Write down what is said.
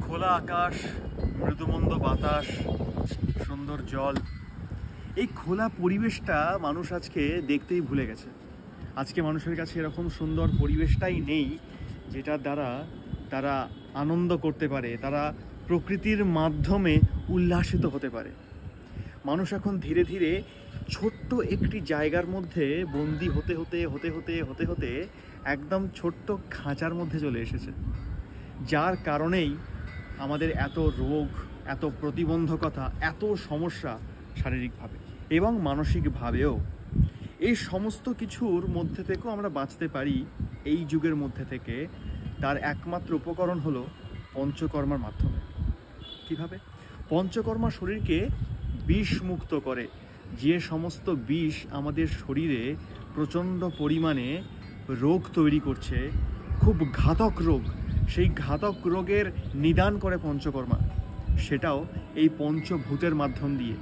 খোলা আকাশ, মৃদুমন্দ বাতাস, সুন্দর জল, এই খোলা পরিবেশটা মানুষ আজকে দেখতেই ভুলে গেছে। আজকে মানুষের কাছে এরকম সুন্দর পরিবেশটাই নেই যেটার দ্বারা তারা আনন্দ করতে পারে, তারা প্রকৃতির মাধ্যমে উল্লাসিত হতে পারে। মানুষ এখন ধীরে ধীরে ছোট্ট একটি জায়গার মধ্যে বন্দি হতে হতে হতে হতে হতে হতে একদম ছোট্ট খাঁচার মধ্যে চলে এসেছে, যার কারণেই আমাদের এত রোগ, এত প্রতিবন্ধকতা, এত সমস্যা শারীরিকভাবে এবং মানসিকভাবেও। এই সমস্ত কিছুর মধ্যে থেকেও আমরা বাঁচতে পারি এই যুগের মধ্যে থেকে। তার একমাত্র উপকরণ হলো পঞ্চকর্মার মাধ্যমে। কিভাবে? পঞ্চকর্মা শরীরকে বিষমুক্ত করে। যে সমস্ত বিষ আমাদের শরীরে প্রচণ্ড পরিমাণে রোগ তৈরি করছে, খুব ঘাতক রোগ, সেই ঘাতক রোগের নিদান করে পঞ্চকর্মা, সেটাও এই পঞ্চভূতের মাধ্যম দিয়ে।